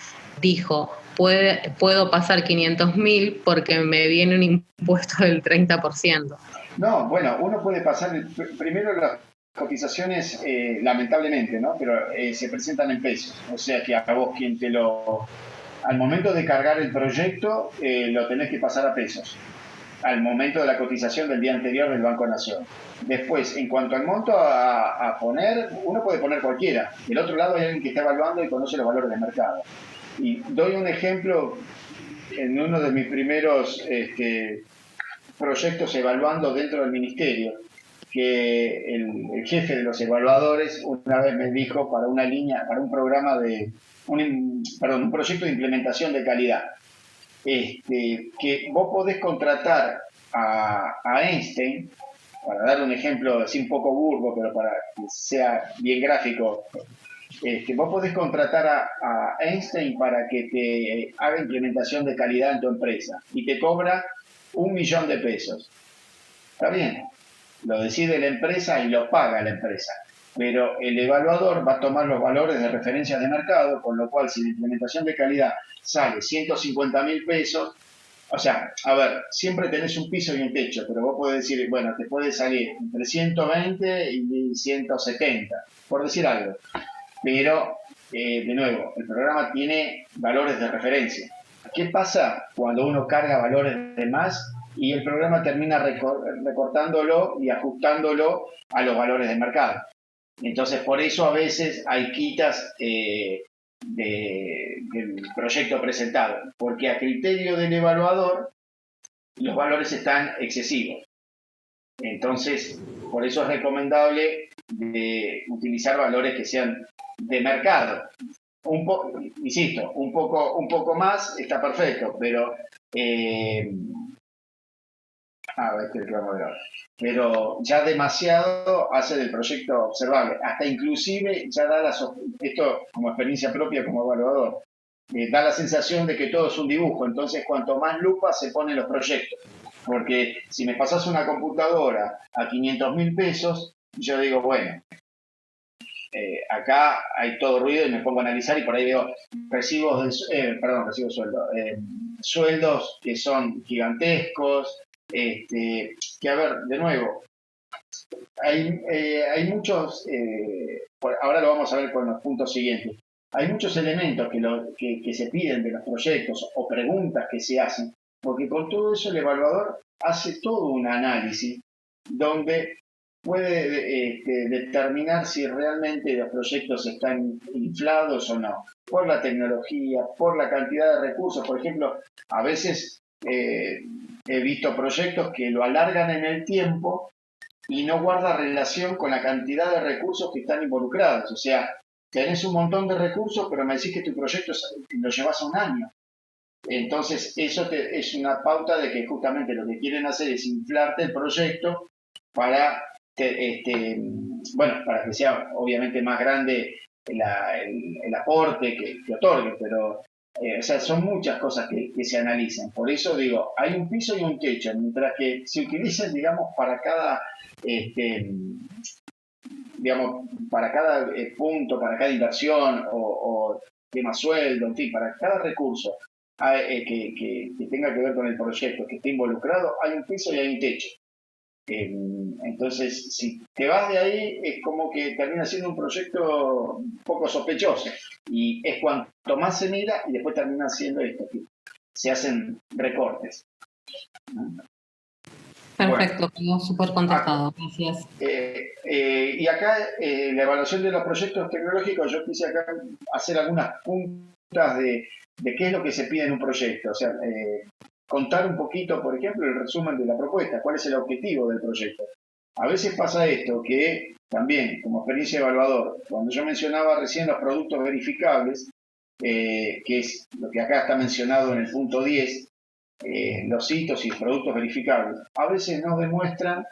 dijo, puedo pasar 500.000 porque me viene un impuesto del 30%. No, bueno, uno puede pasar, primero las cotizaciones, lamentablemente, ¿no? Pero se presentan en pesos, o sea que a vos quien al momento de cargar el proyecto, lo tenés que pasar a pesos, al momento de la cotización del día anterior del Banco Nación. Después, en cuanto al monto a poner, uno puede poner cualquiera. Del otro lado hay alguien que está evaluando y conoce los valores del mercado. Y doy un ejemplo en uno de mis primeros proyectos evaluando dentro del ministerio, que el jefe de los evaluadores una vez me dijo para una línea, para un programa un proyecto de implementación de calidad, que vos podés contratar a Einstein, para dar un ejemplo así un poco burdo, pero para que sea bien gráfico, vos podés contratar a Einstein para que te haga implementación de calidad en tu empresa y te cobra 1.000.000 de pesos. Está bien, lo decide la empresa y lo paga la empresa, pero el evaluador va a tomar los valores de referencia de mercado, con lo cual si la implementación de calidad sale 150.000 pesos, o sea, a ver, siempre tenés un piso y un techo, pero vos podés decir, bueno, te puede salir entre 120 y 170, por decir algo. Pero, de nuevo, el programa tiene valores de referencia. ¿Qué pasa cuando uno carga valores de más y el programa termina recortándolo y ajustándolo a los valores de mercado? Entonces, por eso a veces hay quitas del proyecto presentado, porque a criterio del evaluador los valores están excesivos. Entonces, por eso es recomendable utilizar valores que sean de mercado. Insisto, un poco más está perfecto, pero pero ya demasiado hace del proyecto observable, hasta inclusive ya da esto como experiencia propia como evaluador, da la sensación de que todo es un dibujo. Entonces cuanto más lupa se ponen los proyectos, porque si me pasas una computadora a 500.000 pesos, yo digo, bueno, acá hay todo ruido y me pongo a analizar y por ahí veo sueldos que son gigantescos, que a ver, de nuevo, hay muchos, ahora lo vamos a ver con los puntos siguientes, hay muchos elementos que se piden de los proyectos o preguntas que se hacen, porque con todo eso el evaluador hace todo un análisis donde puede determinar si realmente los proyectos están inflados o no, por la tecnología, por la cantidad de recursos. Por ejemplo, a veces he visto proyectos que lo alargan en el tiempo y no guarda relación con la cantidad de recursos que están involucrados. O sea, tenés un montón de recursos, pero me decís que tu proyecto lo llevas a un año. Entonces, eso es una pauta de que justamente lo que quieren hacer es inflarte el proyecto para para que sea obviamente más grande el aporte que otorgue, pero O sea, son muchas cosas que se analizan. Por eso digo, hay un piso y un techo, mientras que se utilizan, digamos, para cada, digamos, para cada punto, para cada inversión o tema sueldo, en fin, para cada recurso que tenga que ver con el proyecto, que esté involucrado, hay un piso y hay un techo. Entonces, si te vas de ahí, es como que termina siendo un proyecto un poco sospechoso. Y es cuanto más se mira y después termina siendo esto, que se hacen recortes. Perfecto, quedó súper contestado, gracias. Y acá, la evaluación de los proyectos tecnológicos, yo quise acá hacer algunas puntas de qué es lo que se pide en un proyecto. O sea, contar un poquito, por ejemplo, el resumen de la propuesta, cuál es el objetivo del proyecto. A veces pasa esto, que también, como experiencia evaluador, cuando yo mencionaba recién los productos verificables, que es lo que acá está mencionado en el punto 10, los hitos y productos verificables, a veces no demuestran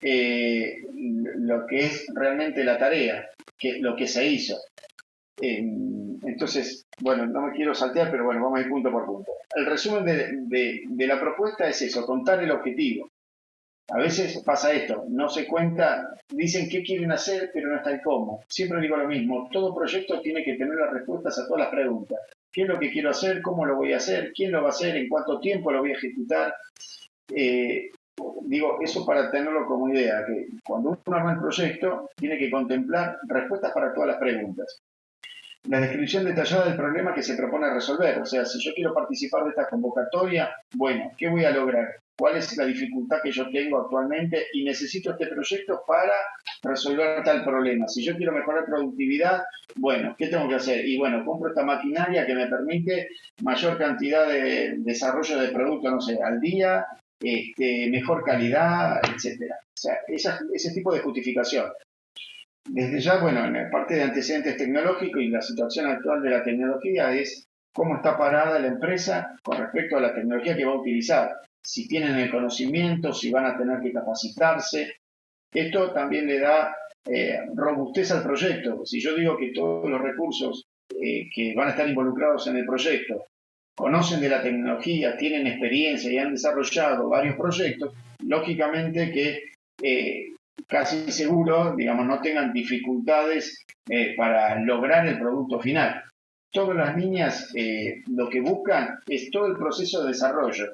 lo que es realmente la tarea, lo que se hizo. Entonces, bueno, no me quiero saltear, pero bueno, vamos a ir punto por punto. El resumen de la propuesta es eso, contar el objetivo. A veces pasa esto, no se cuenta, dicen qué quieren hacer, pero no está el cómo. Siempre digo lo mismo, todo proyecto tiene que tener las respuestas a todas las preguntas. ¿Qué es lo que quiero hacer? ¿Cómo lo voy a hacer? ¿Quién lo va a hacer? ¿En cuánto tiempo lo voy a ejecutar? Digo, eso para tenerlo como idea, que cuando uno arma el proyecto, tiene que contemplar respuestas para todas las preguntas. La descripción detallada del problema que se propone resolver. O sea, si yo quiero participar de esta convocatoria, bueno, ¿qué voy a lograr? ¿Cuál es la dificultad que yo tengo actualmente? Y necesito este proyecto para resolver tal problema. Si yo quiero mejorar productividad, bueno, ¿qué tengo que hacer? Y bueno, compro esta maquinaria que me permite mayor cantidad de desarrollo de producto, no sé, al día, mejor calidad, etcétera. O sea, ese tipo de justificación. Desde ya, bueno, en la parte de antecedentes tecnológicos y la situación actual de la tecnología es cómo está parada la empresa con respecto a la tecnología que va a utilizar. Si tienen el conocimiento, si van a tener que capacitarse. Esto también le da robustez al proyecto. Si yo digo que todos los recursos que van a estar involucrados en el proyecto conocen de la tecnología, tienen experiencia y han desarrollado varios proyectos, lógicamente que casi seguro, digamos, no tengan dificultades para lograr el producto final. Todas las líneas lo que buscan es todo el proceso de desarrollo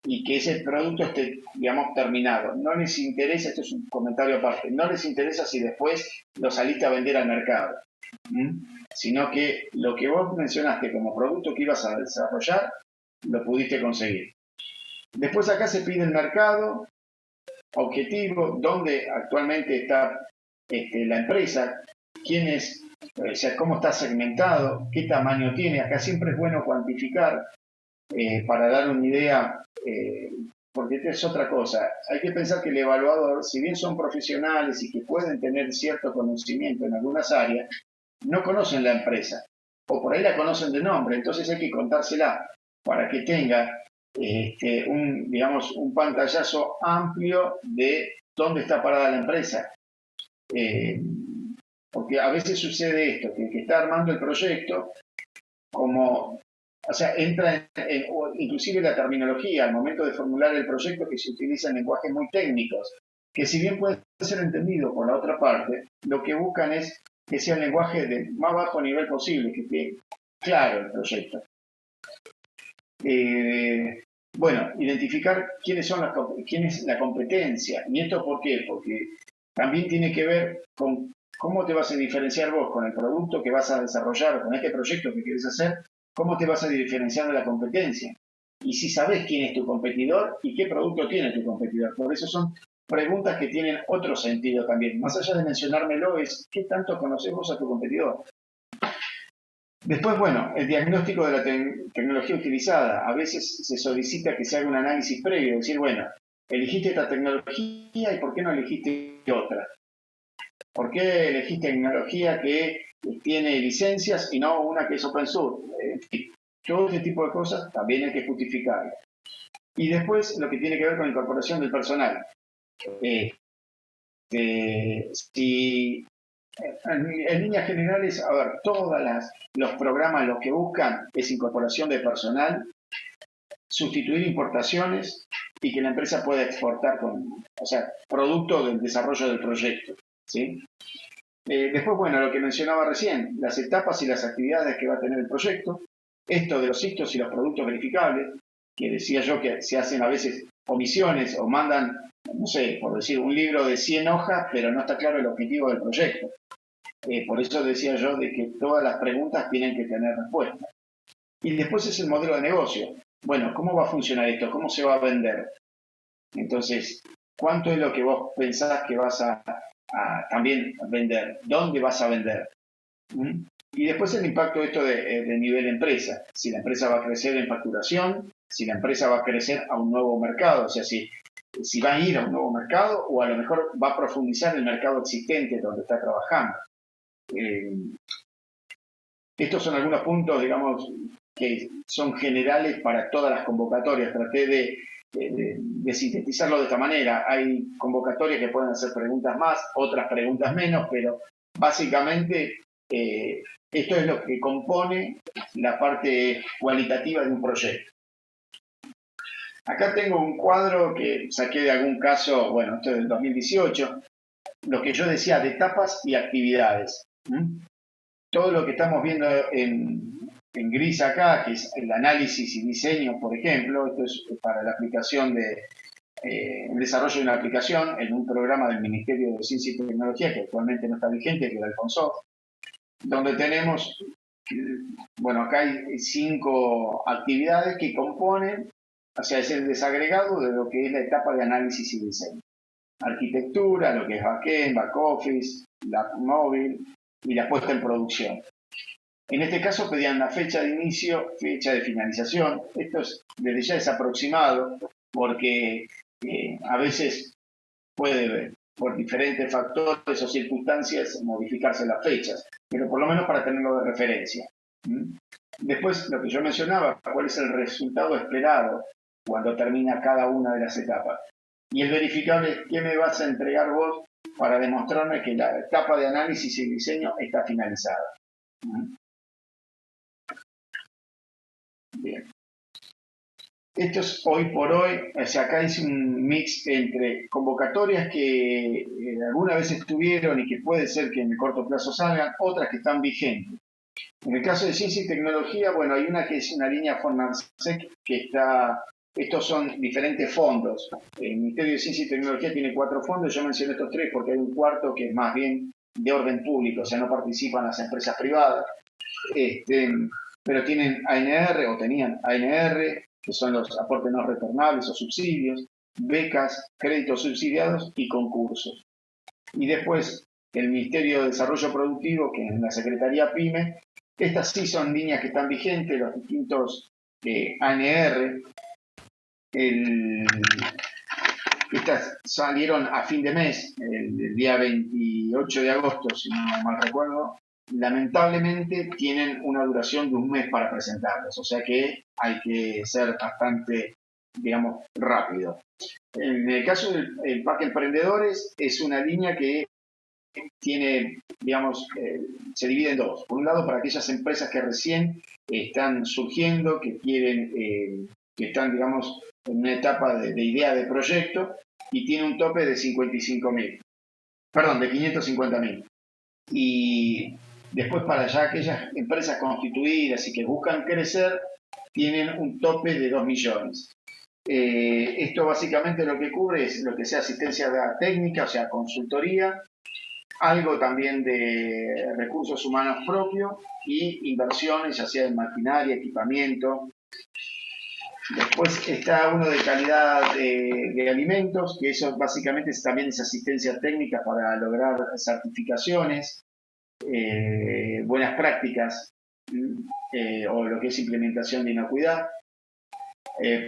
y que ese producto esté, digamos, terminado. No les interesa, esto es un comentario aparte, no les interesa si después lo saliste a vender al mercado, sino que lo que vos mencionaste como producto que ibas a desarrollar, lo pudiste conseguir. Después acá se pide el mercado objetivo, dónde actualmente está la empresa, quién es, o sea, cómo está segmentado, qué tamaño tiene. Acá siempre es bueno cuantificar para dar una idea, porque esta es otra cosa. Hay que pensar que el evaluador, si bien son profesionales y que pueden tener cierto conocimiento en algunas áreas, no conocen la empresa, o por ahí la conocen de nombre, entonces hay que contársela para que tenga un pantallazo amplio de dónde está parada la empresa. Porque a veces sucede esto, que el que está armando el proyecto, o sea, entra inclusive la terminología al momento de formular el proyecto, que se utiliza en lenguajes muy técnicos, que si bien puede ser entendido por la otra parte, lo que buscan es que sea un lenguaje de más bajo nivel posible, que esté claro el proyecto. Bueno, identificar quién es la competencia. ¿Y esto por qué? Porque también tiene que ver con cómo te vas a diferenciar vos con el producto que vas a desarrollar, con este proyecto que quieres hacer, cómo te vas a diferenciar de la competencia. Y si sabes quién es tu competidor y qué producto tiene tu competidor. Por eso son preguntas que tienen otro sentido también. Más allá de mencionármelo, es ¿qué tanto conocemos a tu competidor? Después, bueno, el diagnóstico de la tecnología utilizada. A veces se solicita que se haga un análisis previo, decir, bueno, elegiste esta tecnología y ¿por qué no elegiste otra? ¿Por qué elegiste tecnología que tiene licencias y no una que es open source? Todo este tipo de cosas también hay que justificar. Y después lo que tiene que ver con la incorporación del personal. Si En líneas generales, a ver, los programas lo que buscan es incorporación de personal, sustituir importaciones y que la empresa pueda exportar producto del desarrollo del proyecto, ¿sí? Después, bueno, lo que mencionaba recién, las etapas y las actividades que va a tener el proyecto, esto de los hitos y los productos verificables, que decía yo que se hacen a veces omisiones o mandan, no sé, por decir, un libro de 100 hojas, pero no está claro el objetivo del proyecto. Por eso decía yo de que todas las preguntas tienen que tener respuesta. Y después es el modelo de negocio. Bueno, ¿cómo va a funcionar esto? ¿Cómo se va a vender? Entonces, ¿cuánto es lo que vos pensás que vas a también vender? ¿Dónde vas a vender? Y después el impacto de esto de nivel empresa. Si la empresa va a crecer en facturación, si la empresa va a crecer a un nuevo mercado, o sea, si va a ir a un nuevo mercado o a lo mejor va a profundizar el mercado existente donde está trabajando. Estos son algunos puntos, digamos, que son generales para todas las convocatorias. Traté de sintetizarlo de esta manera. Hay convocatorias que pueden hacer preguntas más, otras preguntas menos, pero básicamente esto es lo que compone la parte cualitativa de un proyecto. Acá tengo un cuadro que saqué de algún caso, bueno, esto es del 2018, lo que yo decía de etapas y actividades. Todo lo que estamos viendo en gris acá, que es el análisis y diseño, por ejemplo, esto es para la aplicación el desarrollo de una aplicación en un programa del Ministerio de Ciencia y Tecnología, que actualmente no está vigente, que es el Alfonso, donde tenemos, bueno, acá hay 5 actividades que componen, o sea, es el desagregado de lo que es la etapa de análisis y diseño. Arquitectura, lo que es backend, back office, la móvil y la puesta en producción. En este caso pedían la fecha de inicio, fecha de finalización. Esto desde ya es aproximado porque a veces puede, por diferentes factores o circunstancias, modificarse las fechas, pero por lo menos para tenerlo de referencia. Después, lo que yo mencionaba, cuál es el resultado esperado cuando termina cada una de las etapas. Y el verificable es qué me vas a entregar vos para demostrarme que la etapa de análisis y diseño está finalizada. Bien. Esto es hoy por hoy, o sea, acá hice un mix entre convocatorias que alguna vez estuvieron y que puede ser que en el corto plazo salgan, otras que están vigentes. En el caso de ciencia y tecnología, bueno, hay una que es una línea FONASEC que está, estos son diferentes fondos. El Ministerio de Ciencia y Tecnología tiene 4 fondos, yo mencioné estos 3 porque hay un cuarto que es más bien de orden público, o sea, no participan las empresas privadas, pero tienen ANR o tenían ANR, que son los aportes no retornables o subsidios, becas, créditos subsidiados y concursos. Y después el Ministerio de Desarrollo Productivo, que es la Secretaría PYME, estas sí son líneas que están vigentes, los distintos ANR. Estas salieron a fin de mes, el día 28 de agosto, si no mal recuerdo. Lamentablemente tienen una duración de un mes para presentarlos, o sea que hay que ser bastante, digamos, rápido. En el caso del Parque Emprendedores, es una línea que tiene, digamos, se divide en 2. Por un lado, para aquellas empresas que recién están surgiendo, que quieren, que están, digamos, en una etapa de idea de proyecto, y tiene un tope de 55.000, perdón, de 550.000. Y después para ya aquellas empresas constituidas y que buscan crecer, tienen un tope de 2 millones. Esto básicamente lo que cubre es lo que sea asistencia técnica, o sea, consultoría, algo también de recursos humanos propios y inversiones, ya sea en maquinaria, equipamiento. Después está uno de calidad de alimentos, que eso básicamente también es asistencia técnica para lograr certificaciones, buenas prácticas o lo que es implementación de inocuidad.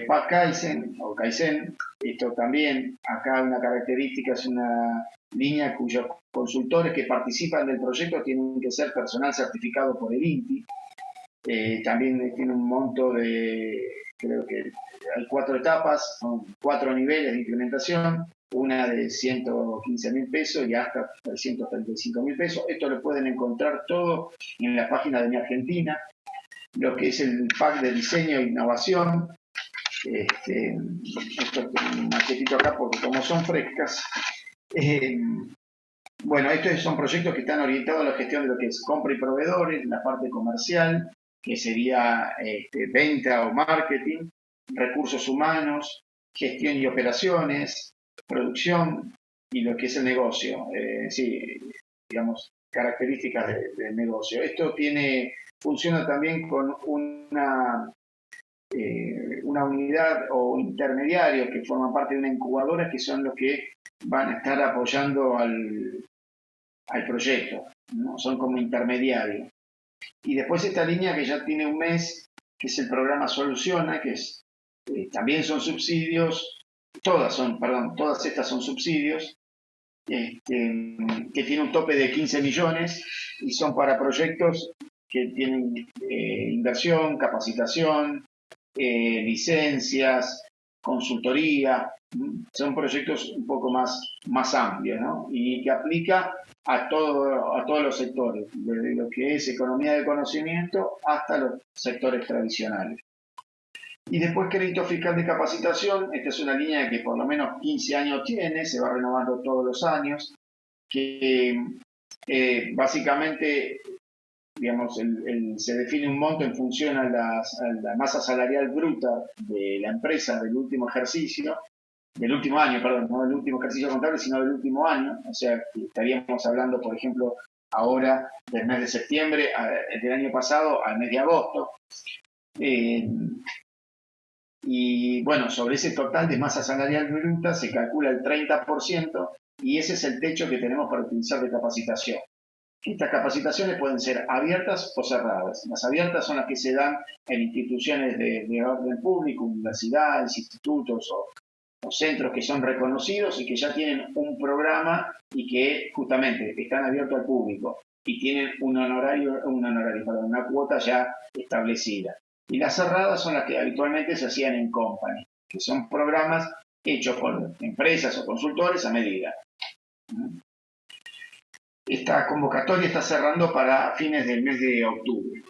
PAC Kaizen o Kaizen, esto también, acá una característica es una línea cuyos consultores que participan del proyecto tienen que ser personal certificado por el INTI. También tiene un monto de, creo que hay 4 etapas, son 4 niveles de implementación, una de 115.000 pesos y hasta 335.000 pesos. Esto lo pueden encontrar todo en la página de Mi Argentina, lo que es el pack de diseño e innovación. Esto es un machetito acá porque como son frescas. Bueno, estos son proyectos que están orientados a la gestión de lo que es compra y proveedores, la parte comercial, que sería venta o marketing, recursos humanos, gestión y operaciones, producción y lo que es el negocio. Sí, digamos, características del negocio. Esto funciona también con una unidad o intermediario que forma parte de una incubadora, que son los que van a estar apoyando al proyecto, ¿no? Son como intermediarios. Y después esta línea que ya tiene un mes, que es el programa Soluciona, que es, también son subsidios, todas estas son subsidios, que tiene un tope de 15 millones y son para proyectos que tienen inversión, capacitación, licencias, consultoría. Son proyectos un poco más amplios, ¿no? Y que aplica a todos los sectores, desde lo que es economía de conocimiento hasta los sectores tradicionales. Y después crédito fiscal de capacitación. Esta es una línea que por lo menos 15 años tiene, se va renovando todos los años, que básicamente, digamos, se define un monto en función a la masa salarial bruta de la empresa del último ejercicio, del último año, perdón, no del último ejercicio contable, sino del último año. O sea, estaríamos hablando, por ejemplo, ahora del mes de septiembre del año pasado al mes de agosto. Y bueno, sobre ese total de masa salarial bruta se calcula el 30% y ese es el techo que tenemos para utilizar de capacitación. Estas capacitaciones pueden ser abiertas o cerradas. Las abiertas son las que se dan en instituciones de orden público, universidades, institutos o centros que son reconocidos y que ya tienen un programa y que justamente están abiertos al público y tienen una cuota ya establecida. Y las cerradas son las que habitualmente se hacían en company, que son programas hechos por empresas o consultores a medida. Esta convocatoria está cerrando para fines del mes de octubre.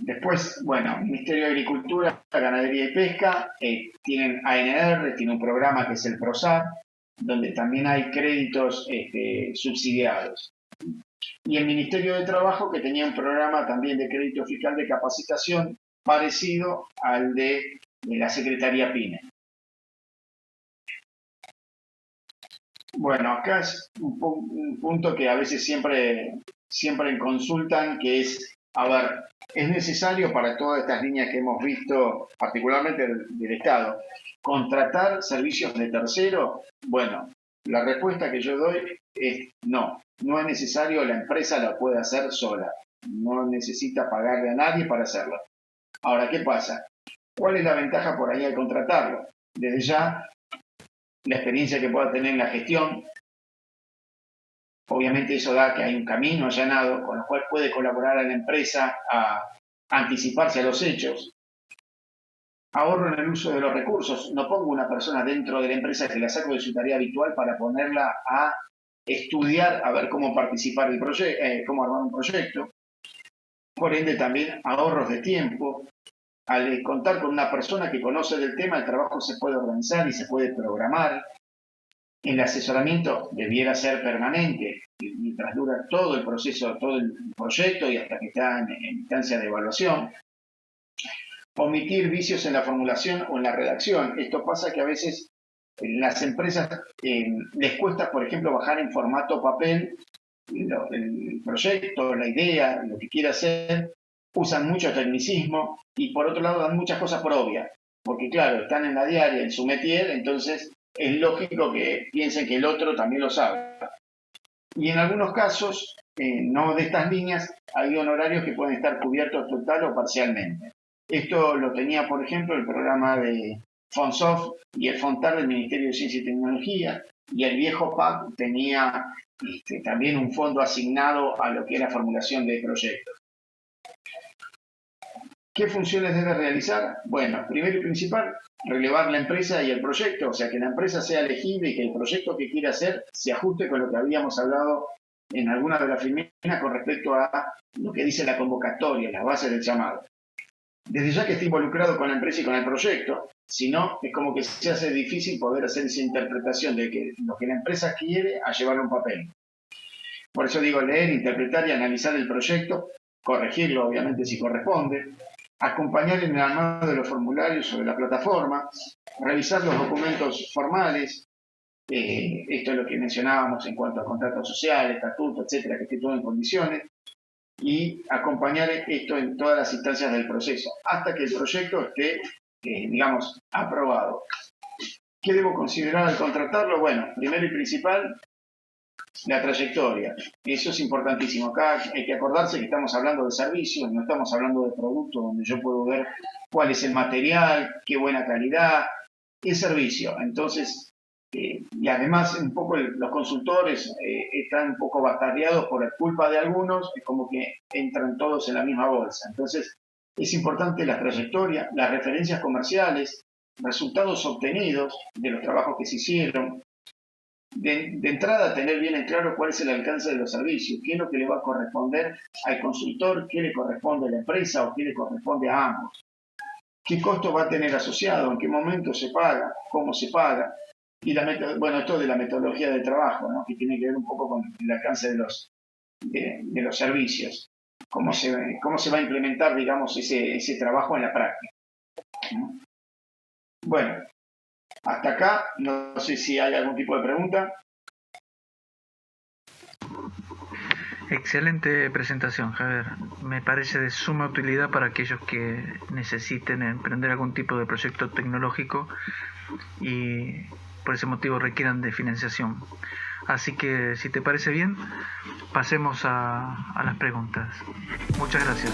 Después, bueno, Ministerio de Agricultura, Ganadería y Pesca, tienen ANR, tiene un programa que es el PROSAR, donde también hay créditos subsidiados. Y el Ministerio de Trabajo, que tenía un programa también de crédito fiscal de capacitación parecido al de la Secretaría PYME. Bueno, acá es un punto que a veces siempre consultan, que es, a ver, ¿es necesario para todas estas líneas que hemos visto, particularmente del Estado, contratar servicios de tercero? Bueno, la respuesta que yo doy es no es necesario, la empresa la puede hacer sola, no necesita pagarle a nadie para hacerlo. Ahora, ¿qué pasa? ¿Cuál es la ventaja por ahí al contratarlo? Desde ya, la experiencia que pueda tener en la gestión, obviamente eso da que hay un camino allanado, con lo cual puede colaborar a la empresa a anticiparse a los hechos. Ahorro en el uso de los recursos, no pongo una persona dentro de la empresa que la saco de su tarea habitual para ponerla a estudiar, a ver cómo participar del proyecto, cómo armar un proyecto. Por ende también ahorros de tiempo. Al contar con una persona que conoce del tema, el trabajo se puede organizar y se puede programar. El asesoramiento debiera ser permanente, mientras dura todo el proceso, todo el proyecto y hasta que está en instancia de evaluación. Omitir vicios en la formulación o en la redacción. Esto pasa que a veces las empresas les cuesta, por ejemplo, bajar en formato papel el proyecto, la idea, lo que quiera hacer. Usan mucho tecnicismo y por otro lado dan muchas cosas por obvias, porque claro, están en la diaria, en su métier, entonces es lógico que piensen que el otro también lo sabe. Y en algunos casos, no de estas líneas, hay honorarios que pueden estar cubiertos total o parcialmente. Esto lo tenía, por ejemplo, el programa de FONSOF y el FONTAR del Ministerio de Ciencia y Tecnología, y el viejo PAC tenía también un fondo asignado a lo que era formulación de proyectos. ¿Qué funciones debe realizar? Bueno, primero y principal, relevar la empresa y el proyecto, o sea, que la empresa sea elegible y que el proyecto que quiere hacer se ajuste con lo que habíamos hablado en alguna de las primeras con respecto a lo que dice la convocatoria, las bases del llamado. Desde ya que esté involucrado con la empresa y con el proyecto, si no, es como que se hace difícil poder hacer esa interpretación de que lo que la empresa quiere a llevarlo a un papel. Por eso digo leer, interpretar y analizar el proyecto, corregirlo obviamente si corresponde, acompañar en el armado de los formularios sobre la plataforma, revisar los documentos formales, esto es lo que mencionábamos en cuanto a contratos sociales, estatutos, etcétera, que esté todo en condiciones, y acompañar esto en todas las instancias del proceso, hasta que el proyecto esté, digamos, aprobado. ¿Qué debo considerar al contratarlo? Bueno, primero y principal, la trayectoria. Eso es importantísimo. Acá hay que acordarse que estamos hablando de servicios, no estamos hablando de productos donde yo puedo ver cuál es el material, qué buena calidad, el servicio. Entonces, y además un poco los consultores están un poco bastardeados por la culpa de algunos, es como que entran todos en la misma bolsa. Entonces, es importante la trayectoria, las referencias comerciales, resultados obtenidos de los trabajos que se hicieron. De entrada, tener bien en claro cuál es el alcance de los servicios, qué es lo que le va a corresponder al consultor, qué le corresponde a la empresa o qué le corresponde a ambos. ¿Qué costo va a tener asociado? ¿En qué momento se paga? ¿Cómo se paga? Y bueno, esto de la metodología de trabajo, ¿no? Que tiene que ver un poco con el alcance de los servicios. Cómo se va a implementar, digamos, ese trabajo en la práctica. Bueno, hasta acá, no sé si hay algún tipo de pregunta. Excelente presentación, Javier. Me parece de suma utilidad para aquellos que necesiten emprender algún tipo de proyecto tecnológico y por ese motivo requieran de financiación. Así que, si te parece bien, pasemos a las preguntas. Muchas gracias.